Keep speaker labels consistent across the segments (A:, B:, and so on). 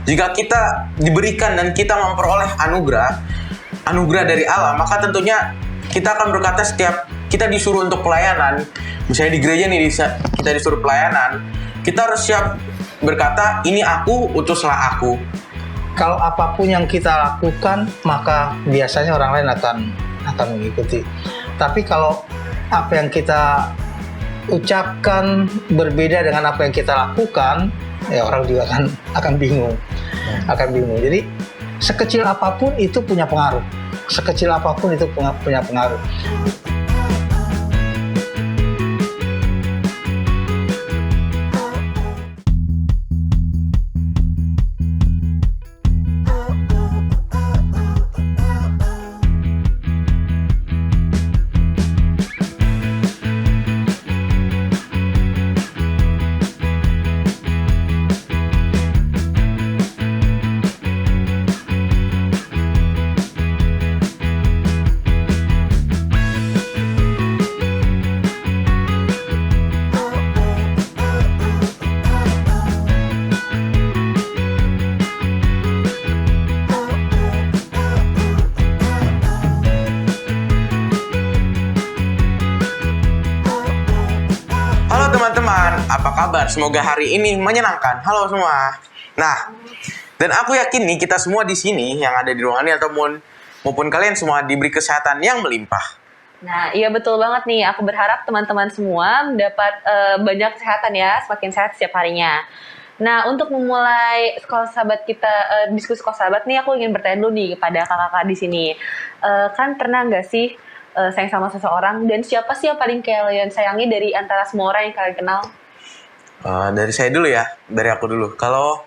A: Jika kita diberikan dan kita memperoleh anugerah dari Allah, maka tentunya kita akan berkata setiap kita disuruh untuk pelayanan. Misalnya di gereja nih kita disuruh pelayanan, kita harus siap berkata, ini aku, utuslah aku.
B: Kalau apapun yang kita lakukan, maka biasanya orang lain akan mengikuti. Tapi kalau apa yang kita ucapkan berbeda dengan apa yang kita lakukan, ya orang juga akan bingung. Jadi sekecil apapun itu punya pengaruh. Punya pengaruh.
A: Teman-teman, apa kabar? Semoga hari ini menyenangkan. Halo semua. Nah, dan aku yakin nih kita semua di sini yang ada di ruangan ini maupun kalian semua diberi kesehatan yang melimpah.
C: Nah, iya betul banget nih. Aku berharap teman-teman semua mendapat banyak kesehatan ya, semakin sehat setiap harinya. Nah, untuk memulai sekolah sahabat kita, diskusi sekolah sahabat nih, aku ingin bertanya dulu nih kepada kakak-kakak di sini. Kan pernah nggak sih sayang sama seseorang, dan siapa sih yang paling kalian sayangi dari antara semua orang yang kalian kenal?
A: Dari saya dulu ya, dari aku dulu. Kalau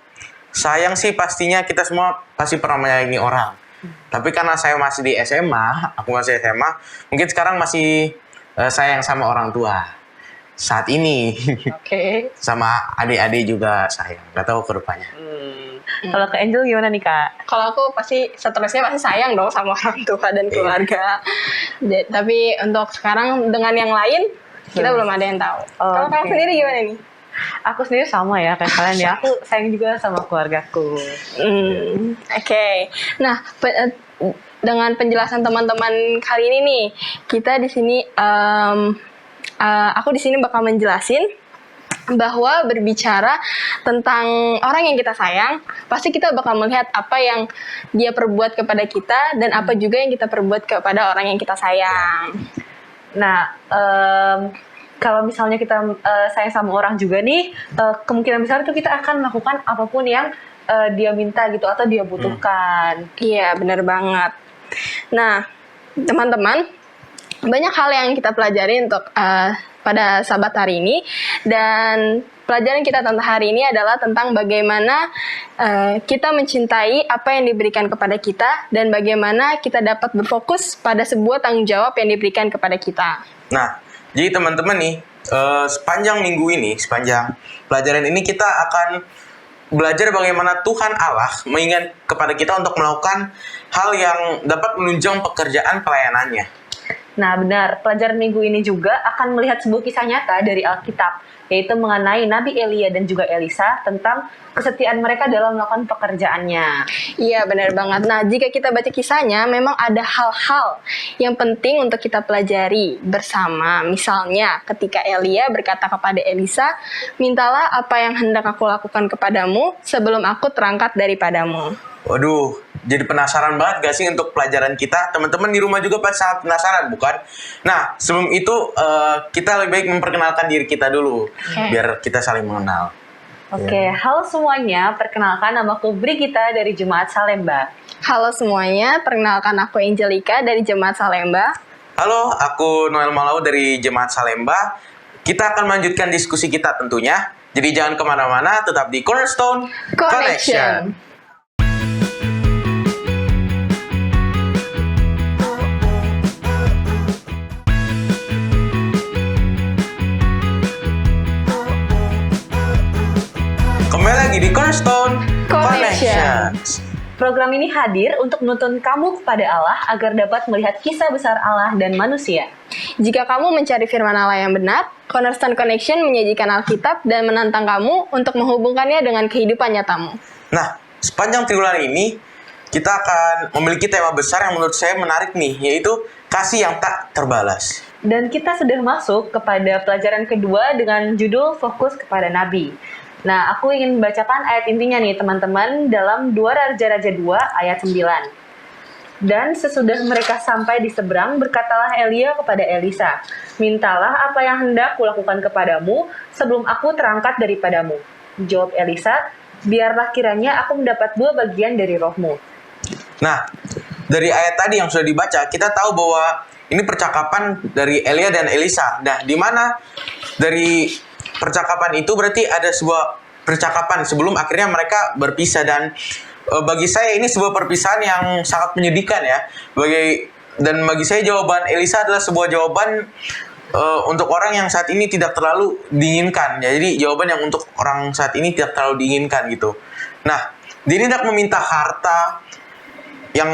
A: sayang sih pastinya kita semua pasti pernah menyayangi orang. Tapi karena saya masih di SMA, aku masih SMA, mungkin sekarang masih sayang sama orang tua. Saat ini.
C: Oke.
A: Sama adik-adik juga sayang. Gak tahu ke depannya.
C: Kalau ke Angel gimana nih Kak?
D: Kalau aku pasti seterusnya pasti sayang dong sama orang tua dan keluarga. Tapi untuk sekarang dengan yang lain kita belum ada yang tahu. Kalau kamu sendiri gimana nih?
C: Aku sendiri sama ya kayak kalian ya. Aku sayang juga sama keluargaku.
D: Oke. Nah, dengan penjelasan teman-teman kali ini nih, kita di sini aku di sini bakal menjelasin bahwa berbicara tentang orang yang kita sayang, pasti kita bakal melihat apa yang dia perbuat kepada kita dan apa juga yang kita perbuat kepada orang yang kita sayang.
C: Nah, kalau misalnya kita sayang sama orang juga nih, kemungkinan besar itu kita akan melakukan apapun yang dia minta gitu atau dia butuhkan.
D: Iya, benar banget. Nah, teman-teman, banyak hal yang kita pelajari untuk pada sahabat hari ini, dan pelajaran kita tentang hari ini adalah tentang bagaimana kita mencintai apa yang diberikan kepada kita dan bagaimana kita dapat berfokus pada sebuah tanggung jawab yang diberikan kepada kita.
A: Nah, jadi teman-teman nih, sepanjang minggu ini, sepanjang pelajaran ini kita akan belajar bagaimana Tuhan Allah mengingat kepada kita untuk melakukan hal yang dapat menunjang pekerjaan pelayanannya.
C: Nah benar, pelajaran minggu ini juga akan melihat sebuah kisah nyata dari Alkitab, yaitu mengenai Nabi Elia dan juga Elisa tentang kesetiaan mereka dalam melakukan pekerjaannya.
D: Iya, benar banget. Nah, jika kita baca kisahnya, memang ada hal-hal yang penting untuk kita pelajari bersama. Misalnya, ketika Elia berkata kepada Elisa, "Mintalah apa yang hendak aku lakukan kepadamu sebelum aku terangkat daripadamu."
A: Waduh, jadi penasaran banget gak sih untuk pelajaran kita? Teman-teman di rumah juga pasti sangat penasaran, bukan? Nah, sebelum itu kita lebih baik memperkenalkan diri kita dulu, biar kita saling mengenal.
C: Oke, halo semuanya, perkenalkan namaku Brigita dari Jemaat Salemba.
D: Halo semuanya, perkenalkan aku Angelica dari Jemaat Salemba.
A: Halo, aku Noel Malau dari Jemaat Salemba. Kita akan melanjutkan diskusi kita tentunya. Jadi jangan kemana-mana, tetap di Cornerstone Connection. Kembali lagi di Cornerstone Connection.
C: Program ini hadir untuk menuntun kamu kepada Allah agar dapat melihat kisah besar Allah dan manusia.
D: Jika kamu mencari firman Allah yang benar, Cornerstone Connection menyajikan Alkitab dan menantang kamu untuk menghubungkannya dengan kehidupan nyatamu.
A: Nah, sepanjang triwulan ini kita akan memiliki tema besar yang menurut saya menarik nih, yaitu kasih yang tak terbalas.
C: Dan kita sudah masuk kepada pelajaran kedua dengan judul Fokus kepada Nabi. Nah, aku ingin membacakan ayat intinya nih teman-teman dalam 2 Raja-Raja 2 ayat 9. Dan sesudah mereka sampai di seberang, berkatalah Elia kepada Elisa, mintalah apa yang hendak kulakukan kepadamu sebelum aku terangkat daripadamu. Jawab Elisa, biarlah kiranya aku mendapat 2 bagian dari rohmu.
A: Nah, dari ayat tadi yang sudah dibaca, kita tahu bahwa ini percakapan dari Elia dan Elisa. Nah, di mana dari percakapan itu berarti ada sebuah percakapan sebelum akhirnya mereka berpisah, dan bagi saya ini sebuah perpisahan yang sangat menyedihkan ya. Bagi saya jawaban Elisa adalah sebuah jawaban untuk orang yang saat ini tidak terlalu diinginkan. Jadi jawaban yang untuk orang saat ini tidak terlalu diinginkan gitu. Nah, dia tidak meminta harta yang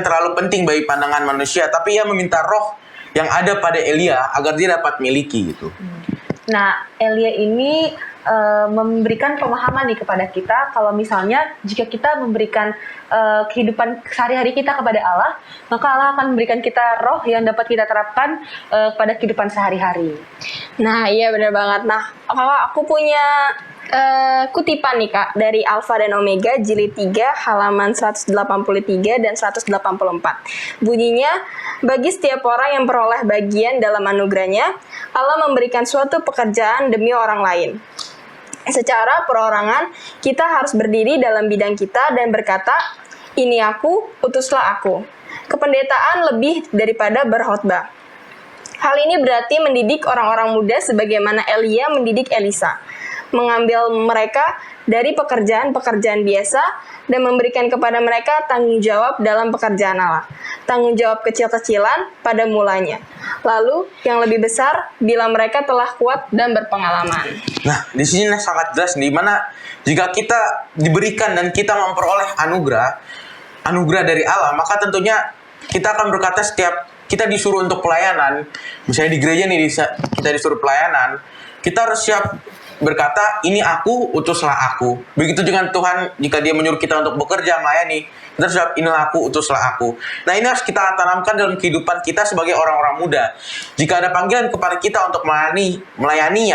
A: terlalu penting bagi pandangan manusia, tapi ia meminta roh yang ada pada Elia agar dia dapat miliki gitu.
C: Nah, Elia ini memberikan pemahaman nih kepada kita kalau misalnya jika kita memberikan kehidupan sehari-hari kita kepada Allah, maka Allah akan memberikan kita roh yang dapat kita terapkan pada kehidupan sehari-hari.
D: Nah, iya benar banget. Nah, aku punya kutipan nih Kak dari Alfa dan Omega jilid 3 halaman 183 dan 184. Bunyinya, bagi setiap orang yang peroleh bagian dalam anugerahnya, Allah memberikan suatu pekerjaan demi orang lain. Secara perorangan, kita harus berdiri dalam bidang kita dan berkata, ini aku, utuslah aku. Kependetaan lebih daripada berkhotbah. Hal ini berarti mendidik orang-orang muda sebagaimana Elia mendidik Elisa, mengambil mereka dari pekerjaan-pekerjaan biasa dan memberikan kepada mereka tanggung jawab dalam pekerjaan Allah. Tanggung jawab kecil-kecilan pada mulanya. Lalu yang lebih besar bila mereka telah kuat dan berpengalaman.
A: Nah, di sini sangat jelas di mana jika kita diberikan dan kita memperoleh anugerah dari Allah, maka tentunya kita akan berkata setiap kita disuruh untuk pelayanan, misalnya di gereja nih kita disuruh pelayanan, kita harus siap berkata, ini aku, utuslah aku. Begitu dengan Tuhan, jika dia menyuruh kita untuk bekerja, melayani, kita harus siap, inilah aku, utuslah aku. Nah, ini harus kita tanamkan dalam kehidupan kita sebagai orang-orang muda. Jika ada panggilan kepada kita untuk melayani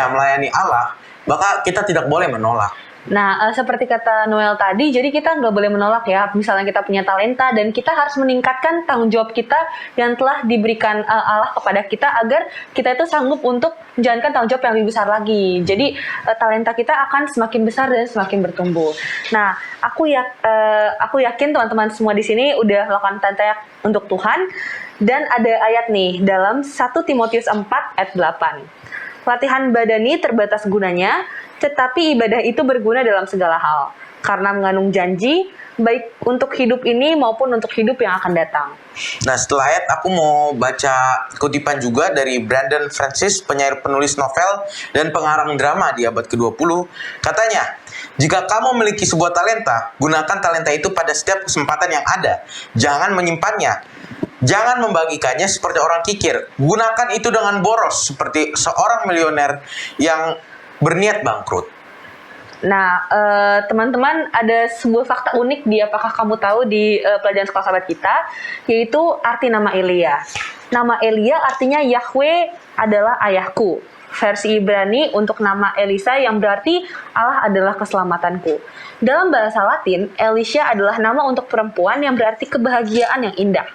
A: Allah, maka kita tidak boleh menolak.
C: Nah, seperti kata Noel tadi, jadi kita nggak boleh menolak ya. Misalnya kita punya talenta dan kita harus meningkatkan tanggung jawab kita yang telah diberikan Allah kepada kita agar kita itu sanggup untuk menjalankan tanggung jawab yang lebih besar lagi. Jadi talenta kita akan semakin besar dan semakin bertumbuh. Nah, aku yakin teman-teman semua di sini udah lakukan talenta untuk Tuhan, dan ada ayat nih dalam 1 Timotius 4 ayat 8. Latihan badani terbatas gunanya, tetapi ibadah itu berguna dalam segala hal, karena mengandung janji, baik untuk hidup ini maupun untuk hidup yang akan datang.
A: Nah, setelah ayat aku mau baca kutipan juga dari Brandon Francis, penyair penulis novel dan pengarang drama di abad ke-20. Katanya, jika kamu memiliki sebuah talenta, gunakan talenta itu pada setiap kesempatan yang ada. Jangan menyimpannya. Jangan membagikannya seperti orang kikir. Gunakan itu dengan boros seperti seorang milioner yang berniat bangkrut.
C: Nah, teman-teman, ada sebuah fakta unik di apakah kamu tahu di pelajaran sekolah sahabat kita, yaitu arti nama Elia. Nama Elia artinya Yahweh adalah ayahku. Versi Ibrani untuk nama Elisa yang berarti Allah adalah keselamatanku. Dalam bahasa Latin, Elisha adalah nama untuk perempuan yang berarti kebahagiaan yang indah.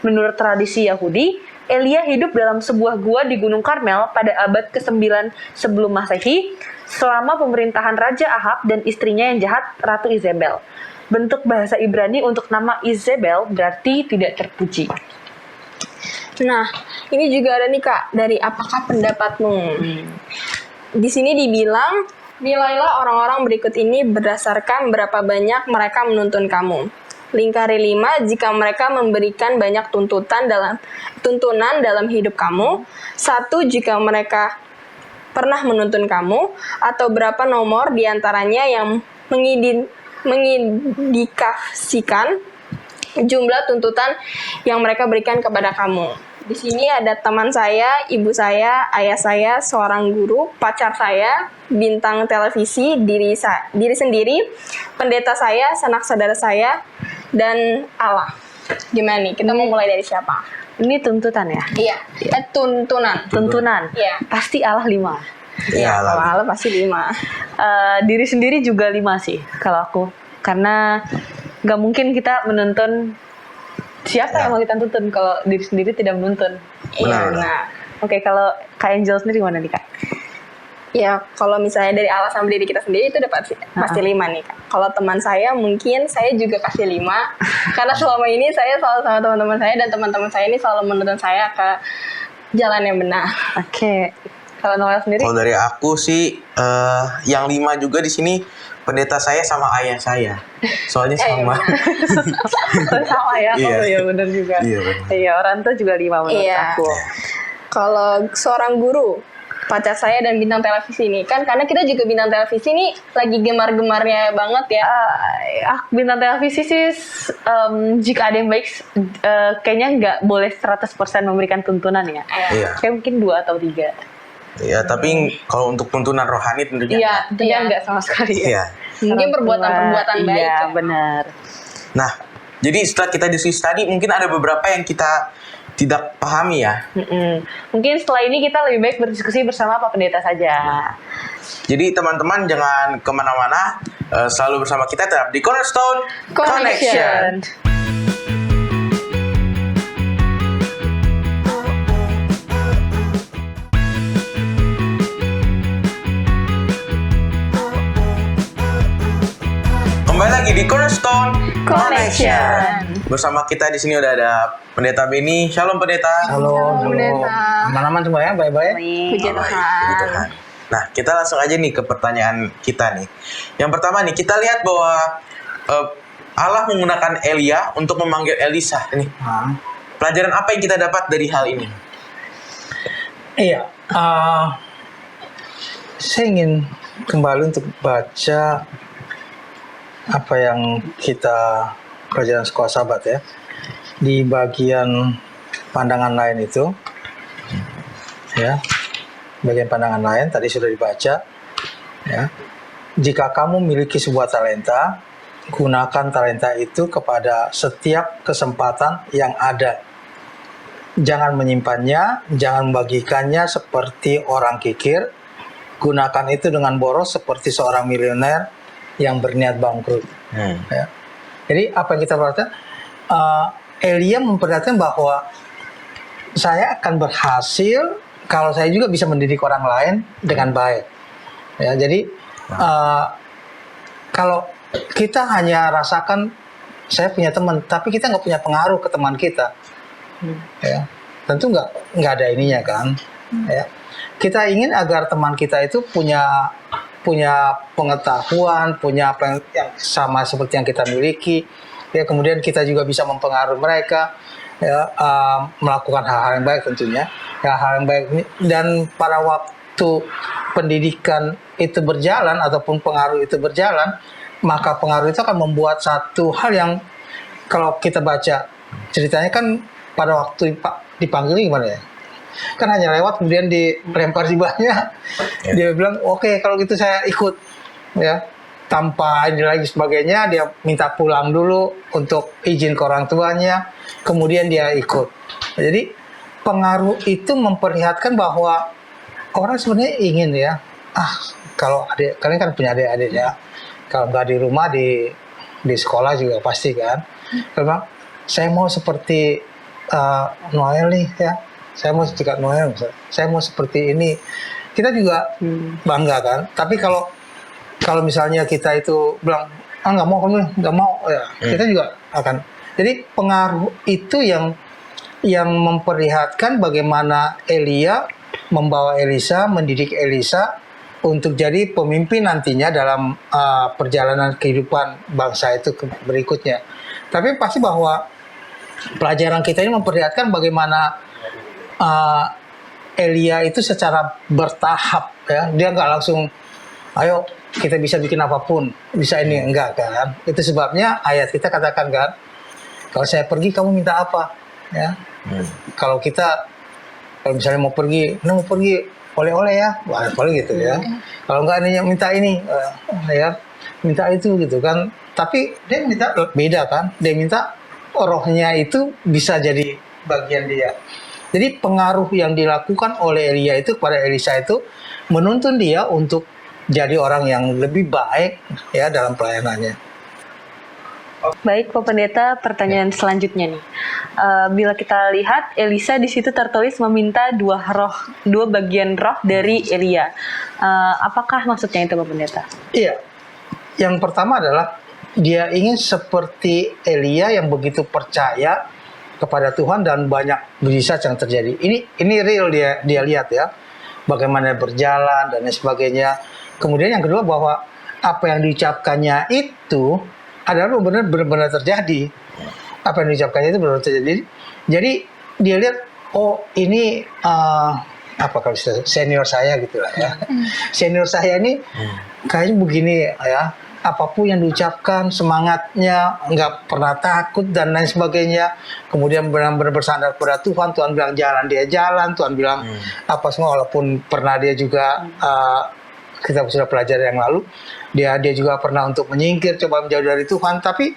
C: Menurut tradisi Yahudi, Elia hidup dalam sebuah gua di Gunung Karmel pada abad ke-9 sebelum Masehi selama pemerintahan Raja Ahab dan istrinya yang jahat, Ratu Izebel. Bentuk bahasa Ibrani untuk nama Izebel berarti tidak terpuji.
D: Nah, ini juga ada nih Kak, dari apakah pendapatmu? Di sini dibilang, nilailah orang-orang berikut ini berdasarkan berapa banyak mereka menuntun kamu. Lingkari 5 jika mereka memberikan banyak tuntunan dalam hidup kamu. 1 jika mereka pernah menuntun kamu, atau berapa nomor diantaranya yang mengindikasikan jumlah tuntutan yang mereka berikan kepada kamu. Di sini ada teman saya, ibu saya, ayah saya, seorang guru, pacar saya, bintang televisi, diri sendiri, pendeta saya, sanak saudara saya, dan Allah. Gimana nih? Kita mau mulai dari siapa?
C: Ini tuntutan ya?
D: Iya, tuntunan.
C: Tuntunan.
D: Iya.
C: Pasti Allah 5.
A: Iya,
D: Kalau
A: lah.
D: Allah pasti 5.
C: Diri sendiri juga 5 sih kalau aku. Karena nggak mungkin kita menuntun siapa
A: Ya.
C: yang mau kita tuntun kalau diri sendiri tidak menuntun.
A: Benar.
D: Nah,
C: Oke, kalau Kak Angel sendiri gimana nih Kak?
D: ya kalau misalnya dari Allah sama diri kita sendiri itu udah pasti 5 nih Kak. Kalau teman saya mungkin saya juga kasih 5 karena selama ini saya selalu sama teman-teman saya dan teman-teman saya ini selalu menuntun saya ke jalan yang benar.
C: Oke, kalau Noel sendiri?
A: Kalau dari aku sih yang 5 juga di sini pendeta saya sama ayah saya. Soalnya sama.
C: Sama ya,
A: Iya.
C: oh iya benar juga.
A: Iya, benar.
C: Iya, orang tuh juga 5 menurut
D: Iya.
C: aku.
D: Kalau seorang guru, pacar saya dan bintang televisi nih kan karena kita juga bintang televisi nih lagi gemar-gemarnya banget ya.
C: Bintang televisi sih jika ada yang baik kayaknya nggak boleh 100% memberikan tuntunan ya.
A: Iya.
C: Kayak mungkin 2 atau 3.
A: Iya, tapi kalau untuk tuntunan rohani tentunya.
C: Iya, tentunya
D: Iya.
C: nggak sama sekali ya.
A: Iya.
D: Mungkin perbuatan-perbuatan baik.
C: Iya,
D: ya.
C: benar.
A: Nah, jadi setelah kita diskusi tadi mungkin ada beberapa yang kita tidak pahami ya.
C: Mungkin setelah ini kita lebih baik berdiskusi bersama Pak Pendeta saja.
A: Jadi teman-teman jangan kemana-mana, selalu bersama kita tetap di Cornerstone
D: Connection.
A: Kembali lagi di Cornerstone
D: Connection.
A: Bersama kita di sini udah ada Pendeta Beni. Shalom Pendeta.
B: Halo,
D: Pendeta.
B: aman-aman semua ya, baik-baik.
D: Puji
A: Baik,
D: Tuhan.
A: puji Tuhan. Nah, kita langsung aja nih ke pertanyaan kita nih. Yang pertama nih, kita lihat bahwa Allah menggunakan Elia untuk memanggil Elisa. Nih,
B: Nah,
A: pelajaran apa yang kita dapat dari hal ini?
B: iya, saya ingin kembali untuk baca apa yang kita pelajaran sekolah sahabat ya. Di bagian pandangan lain itu, ya, bagian pandangan lain tadi sudah dibaca, ya. Jika kamu memiliki sebuah talenta, gunakan talenta itu kepada setiap kesempatan yang ada. Jangan menyimpannya, jangan membagikannya seperti orang kikir. Gunakan itu dengan boros seperti seorang miliuner yang berniat bangkrut. Ya. Jadi apa yang kita perhatikan? Elia memperlihatkan bahwa saya akan berhasil kalau saya juga bisa mendidik orang lain dengan baik. Ya, jadi kalau kita hanya rasakan saya punya teman, tapi kita nggak punya pengaruh ke teman kita, ya tentu nggak ada ininya kan. Ya, kita ingin agar teman kita itu punya pengetahuan, punya apa yang sama seperti yang kita miliki. Ya, kemudian kita juga bisa mempengaruhi mereka, ya, melakukan hal-hal yang baik tentunya. Ya, hal yang baik ini. Dan pada waktu pendidikan itu berjalan ataupun pengaruh itu berjalan, maka pengaruh itu akan membuat satu hal yang kalau kita baca ceritanya kan pada waktu dipanggil gimana ya? Kan hanya lewat kemudian dilempar jibahnya. Dia bilang oke, kalau gitu saya ikut, ya, tanpa ini lagi sebagainya. Dia minta pulang dulu untuk izin ke orang tuanya, kemudian dia ikut. Jadi pengaruh itu memperlihatkan bahwa orang sebenarnya ingin ya, kalau adik kalian kan punya adik-adik ya, kalau nggak di rumah di sekolah juga pasti kan. Memang saya mau seperti Noel nih ya. Saya mau juga Noel, saya mau seperti ini. Kita juga bangga kan. Tapi kalau misalnya kita itu bilang nggak mau, kamu nggak mau, ya kita juga akan. Jadi pengaruh itu yang memperlihatkan bagaimana Elia membawa Elisa, mendidik Elisa untuk jadi pemimpin nantinya dalam perjalanan kehidupan bangsa itu berikutnya. Tapi pasti bahwa pelajaran kita ini memperlihatkan bagaimana Elia itu secara bertahap ya, dia nggak langsung ayo kita bisa bikin apapun, bisa ini, enggak kan. Itu sebabnya ayat kita katakan kan, kalau saya pergi kamu minta apa ya, Kalau kita kalau misalnya mau pergi oleh-oleh ya, boleh gitu ya. Kalau enggak nih minta ini, ya minta itu gitu kan. Tapi dia minta beda kan. Dia minta rohnya itu bisa jadi bagian dia. Jadi pengaruh yang dilakukan oleh Elia itu kepada Elisa itu menuntun dia untuk jadi orang yang lebih baik ya dalam pelayanannya.
C: Baik, Pak Pendeta, pertanyaan selanjutnya nih. Bila kita lihat, Elisa di situ tertulis meminta dua bagian roh dari Elia. Apakah maksudnya itu, Pak Pendeta?
B: Iya. Yang pertama adalah dia ingin seperti Elia yang begitu percaya kepada Tuhan dan banyak mujizat yang terjadi. Ini real dia lihat ya. Bagaimana dia berjalan dan lain sebagainya. Kemudian yang kedua bahwa apa yang diucapkannya itu adalah benar-benar terjadi. Apa yang diucapkannya itu benar terjadi. Jadi dia lihat, oh ini apa kalau senior saya gitu lah ya. Senior saya ini kayaknya begini ya. Apapun yang diucapkan, semangatnya, nggak pernah takut dan lain sebagainya. Kemudian benar-benar bersandar pada Tuhan. Tuhan bilang jalan, dia jalan. Tuhan bilang apa semua, walaupun pernah dia juga kita sudah pelajari yang lalu, dia juga pernah untuk menyingkir, coba menjauh dari Tuhan. Tapi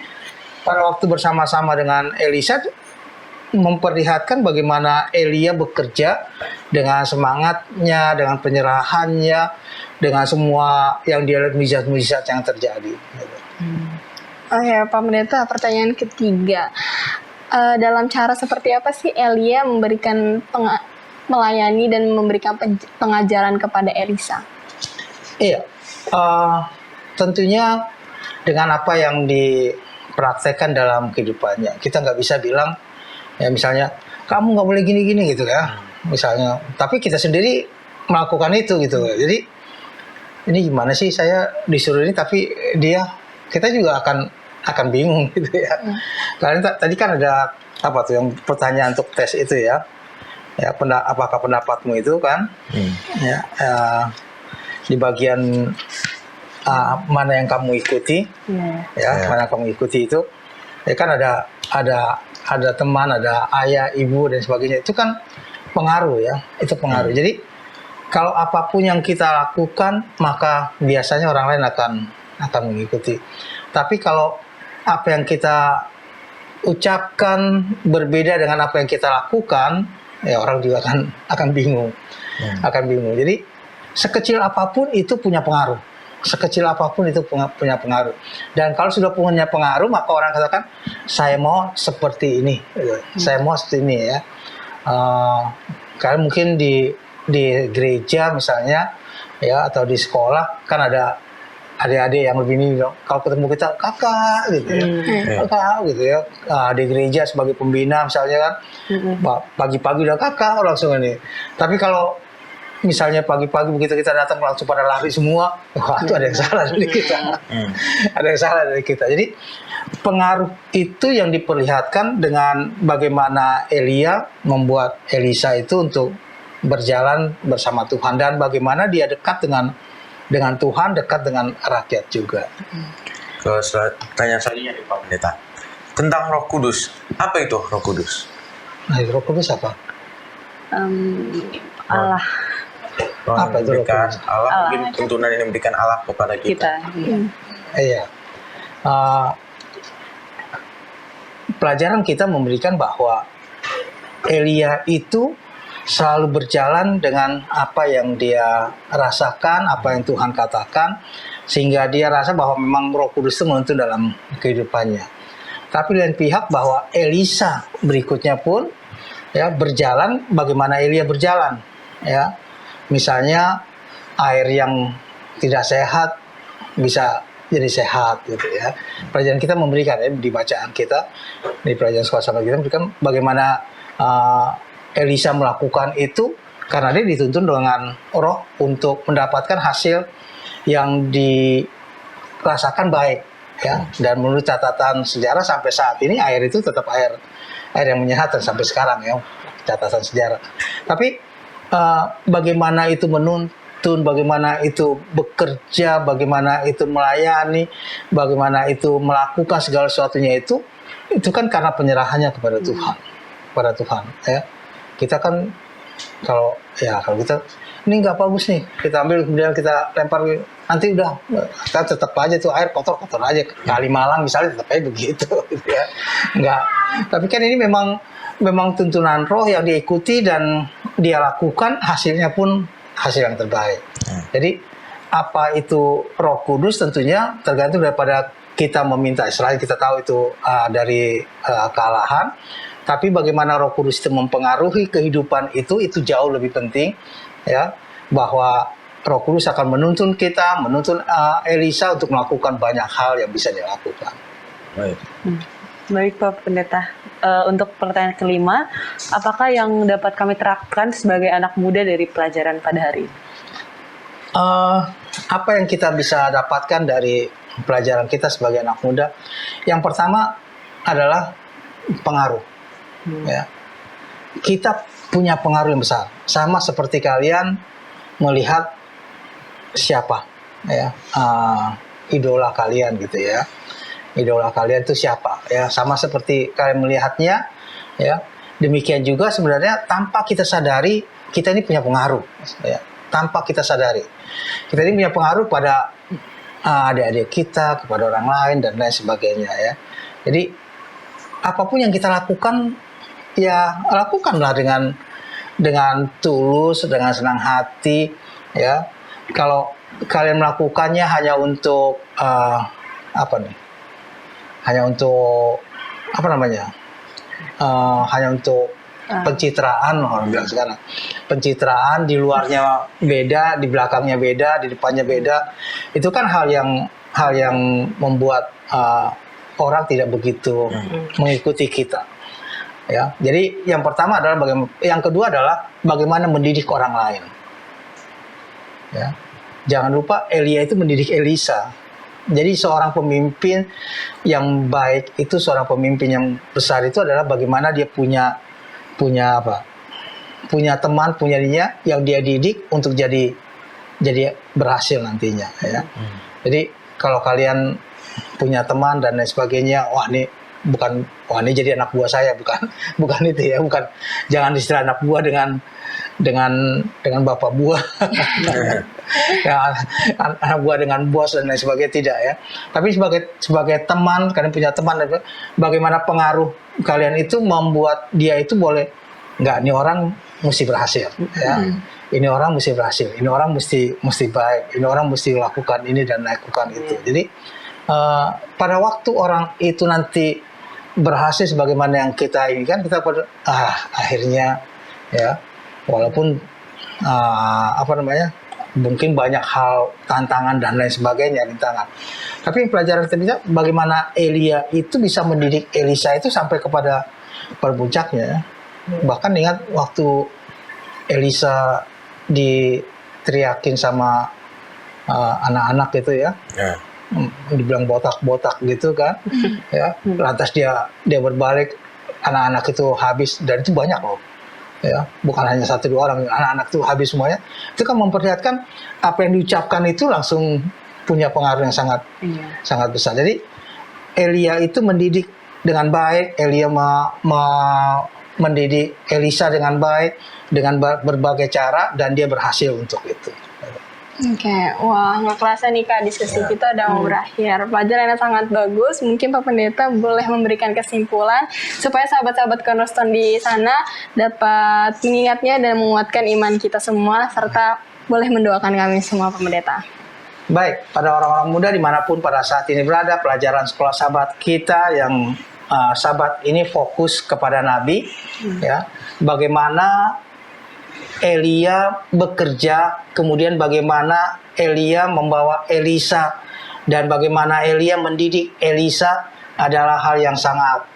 B: pada waktu bersama-sama dengan Elisa, memperlihatkan bagaimana Elia bekerja dengan semangatnya, dengan penyerahannya, dengan semua yang dia lihat mujizat-mujizat yang terjadi.
D: Oke, Pak Pendeta, pertanyaan ketiga. Dalam cara seperti apa sih Elia memberikan melayani dan memberikan pengajaran kepada Elisa?
B: Iya, tentunya dengan apa yang dipraktekkan dalam kehidupannya. Kita nggak bisa bilang, ya misalnya, kamu nggak boleh gini-gini gitu ya. Misalnya, tapi kita sendiri melakukan itu gitu. Jadi, ini gimana sih saya disuruh ini, tapi kita juga akan bingung gitu ya. Karena tadi kan ada apa tuh yang pertanyaan untuk tes itu ya. Ya, apakah pendapatmu itu kan? Ya, di bagian mana yang kamu ikuti, mana kamu ikuti itu, ya kan ada teman, ada ayah, ibu dan sebagainya, itu kan pengaruh ya, itu pengaruh. Jadi kalau apapun yang kita lakukan, maka biasanya orang lain akan mengikuti. Tapi kalau apa yang kita ucapkan berbeda dengan apa yang kita lakukan, ya orang juga akan bingung, akan bingung. Jadi sekecil apapun itu punya pengaruh. Sekecil apapun itu punya pengaruh. Dan kalau sudah punya pengaruh, maka orang katakan, saya mau seperti ini. Saya mau seperti ini ya. Karena mungkin di gereja misalnya, ya atau di sekolah, kan ada adik-adik yang lebih ini, kalau ketemu kita, kakak gitu ya. Kakak gitu ya. Di gereja sebagai pembina misalnya kan, pagi-pagi udah kakak langsung ini. Tapi kalau misalnya pagi-pagi begitu kita datang langsung pada lari semua, wah itu ada yang salah dari kita. Ada yang salah dari kita. Jadi pengaruh itu yang diperlihatkan dengan bagaimana Elia membuat Elisa itu untuk berjalan bersama Tuhan, dan bagaimana dia dekat dengan Tuhan, dekat dengan rakyat juga.
A: Pertanyaan selanjutnya nih Pak Pendeta, tentang Roh Kudus. Apa itu Roh Kudus?
B: Nah, Roh Kudus apa?
C: Allah.
B: Apa itu Roh Kudus?
A: Allah mungkin tuntunan yang diberikan Allah kepada kita.
B: Iya. Pelajaran kita memberikan bahwa Elia itu selalu berjalan dengan apa yang dia rasakan, apa yang Tuhan katakan, sehingga dia rasa bahwa memang Roh Kudus itu menuntun dalam kehidupannya. Tapi lain pihak bahwa Elisa berikutnya pun ya berjalan bagaimana Elia berjalan, ya. Misalnya air yang tidak sehat bisa jadi sehat gitu ya. Pelajaran kita memberikan ya, di bacaan kita, di pelajaran sekolah sama kita memberikan bagaimana Elisa melakukan itu karena dia dituntun dengan Roh untuk mendapatkan hasil yang dirasakan baik ya. Dan menurut catatan sejarah sampai saat ini air itu tetap air yang menyehatkan sampai sekarang ya, catatan sejarah. Tapi bagaimana itu menuntun, bagaimana itu bekerja, bagaimana itu melayani, bagaimana itu melakukan segala sesuatunya itu kan karena penyerahannya kepada Tuhan. kepada Tuhan, ya. Kita kan kalau kita ini nggak bagus nih, kita ambil kemudian kita lempar, nanti udah kita tetap aja tuh air kotor aja, kali Malang misalnya tetap aja begitu, gitu ya. Nggak, tapi kan ini memang tuntunan roh yang diikuti dan dia lakukan, hasilnya pun hasil yang terbaik. Jadi apa itu Roh Kudus tentunya tergantung daripada kita meminta. Selain kita tahu itu dari kealahan, tapi bagaimana Roh Kudus itu mempengaruhi kehidupan itu jauh lebih penting, ya, bahwa Roh Kudus akan menuntun kita, menuntun Elisa untuk melakukan banyak hal yang bisa dilakukan.
A: Baik.
C: Baik Pak Pendeta. Untuk pertanyaan kelima, apakah yang dapat kami terapkan sebagai anak muda dari pelajaran pada hari ini?
B: Apa yang kita bisa dapatkan dari pelajaran kita sebagai anak muda? Yang pertama adalah pengaruh. Ya. Kita punya pengaruh yang besar. Sama seperti kalian melihat siapa, ya, idola kalian gitu ya. Idola kalian itu siapa? Ya, sama seperti kalian melihatnya, ya. Demikian juga sebenarnya tanpa kita sadari kita ini punya pengaruh, ya. Tanpa kita sadari kita ini punya pengaruh pada adik-adik kita, kepada orang lain dan lain sebagainya, ya. Jadi apapun yang kita lakukan, ya lakukanlah dengan tulus, dengan senang hati, ya. Kalau kalian melakukannya hanya untuk hanya untuk pencitraan, orang bilang sekarang, pencitraan, di luarnya beda, di belakangnya beda, di depannya beda, itu kan hal yang membuat orang tidak begitu mengikuti kita, ya. Jadi yang pertama adalah yang kedua adalah bagaimana mendidik orang lain, ya. Jangan lupa Elia itu mendidik Elisa. Jadi seorang pemimpin yang baik itu, seorang pemimpin yang besar itu adalah bagaimana dia punya teman, punya dia yang dia didik untuk jadi berhasil nantinya, ya. Jadi kalau kalian punya teman dan lain sebagainya, ini jadi anak buah saya, bukan itu, ya, bukan, jangan istilah anak buah dengan bapak buah. Ya, anak buah dengan bos dan lain sebagainya, tidak, ya. Tapi sebagai teman, kalian punya teman, bagaimana pengaruh kalian itu membuat dia itu boleh, enggak, ini orang mesti berhasil, ya. Ini orang mesti berhasil, ini orang mesti baik, ini orang mesti lakukan ini dan lakukan itu. Jadi pada waktu orang itu nanti berhasil sebagaimana yang kita inginkan, kita akhirnya, ya, walaupun mungkin banyak hal, tantangan dan lain sebagainya, rintangan. Tapi pelajaran kita bisa bagaimana Elia itu bisa mendidik Elisa itu sampai kepada puncaknya. Bahkan ingat waktu Elisa diteriakin sama anak-anak itu, ya. Dibilang botak-botak gitu kan, ya. Lantas dia berbalik, anak-anak itu habis, dan itu banyak loh, ya, bukan hanya 1-2 orang, anak-anak itu habis semuanya. Itu kan memperlihatkan apa yang diucapkan itu langsung punya pengaruh yang sangat besar. Jadi Elia itu mendidik dengan baik, Elia mendidik Elisa dengan baik, dengan berbagai cara, dan dia berhasil untuk itu.
D: Oke, wah, nggak kerasa nih Kak, diskusi kita udah mau berakhir. Pelajaran yang sangat bagus. Mungkin Pak Pendeta boleh memberikan kesimpulan supaya sahabat-sahabat Cornerstone di sana dapat mengingatnya dan menguatkan iman kita semua, serta boleh mendoakan kami semua, Pak Pendeta.
B: Baik, pada orang-orang muda dimanapun pada saat ini berada, pelajaran sekolah sahabat kita yang sahabat ini fokus kepada Nabi, ya, bagaimana Elia bekerja, kemudian bagaimana Elia membawa Elisa, dan bagaimana Elia mendidik Elisa adalah hal yang sangat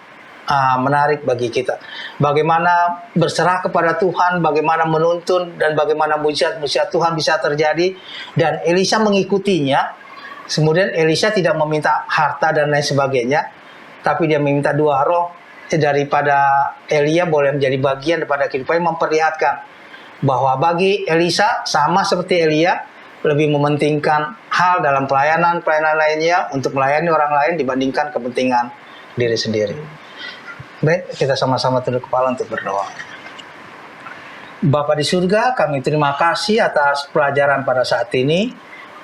B: menarik bagi kita. Bagaimana berserah kepada Tuhan, bagaimana menuntun, dan bagaimana mujizat-mujizat Tuhan bisa terjadi, dan Elisa mengikutinya. Kemudian Elisa tidak meminta harta dan lain sebagainya, tapi dia meminta 2 roh daripada Elia boleh menjadi bagian daripada kehidupan, yang memperlihatkan bahwa bagi Elisa sama seperti Elia lebih mementingkan hal dalam pelayanan lainnya untuk melayani orang lain dibandingkan kepentingan diri sendiri. Baik, kita sama-sama tunduk kepala untuk berdoa. Bapa di surga, kami terima kasih atas pelajaran pada saat ini.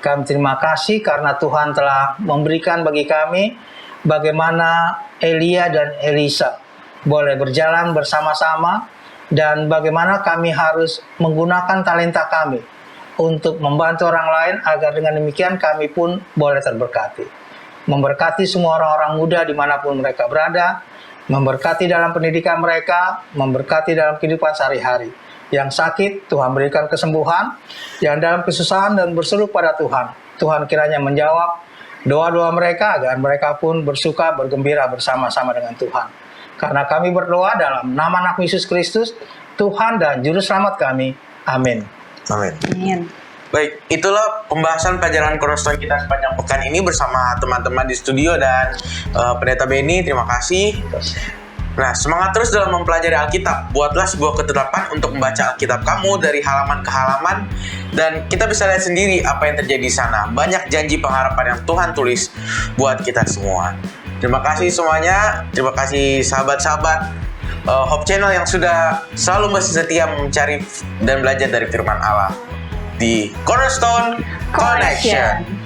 B: Kami terima kasih karena Tuhan telah memberikan bagi kami bagaimana Elia dan Elisa boleh berjalan bersama-sama dan bagaimana kami harus menggunakan talenta kami untuk membantu orang lain agar dengan demikian kami pun boleh terberkati. Memberkati semua orang-orang muda dimanapun mereka berada, memberkati dalam pendidikan mereka, memberkati dalam kehidupan sehari-hari. Yang sakit, Tuhan berikan kesembuhan. Yang dalam kesusahan dan berseru pada Tuhan, Tuhan kiranya menjawab doa-doa mereka agar mereka pun bersuka, bergembira bersama-sama dengan Tuhan. Karena kami berdoa dalam nama anak Yesus Kristus, Tuhan dan Juru Selamat kami. Amin.
A: Amin.
C: Amin.
A: Baik, itulah pembahasan pelajaran Cornerstone kita sepanjang pekan ini bersama teman-teman di studio dan Pendeta Benny. Terima kasih. Nah, semangat terus dalam mempelajari Alkitab. Buatlah sebuah ketetapan untuk membaca Alkitab kamu dari halaman ke halaman, dan kita bisa lihat sendiri apa yang terjadi di sana. Banyak janji pengharapan yang Tuhan tulis buat kita semua. Terima kasih semuanya. Terima kasih sahabat-sahabat Hope Channel yang sudah selalu masih setia mencari dan belajar dari firman Allah di Cornerstone Connection.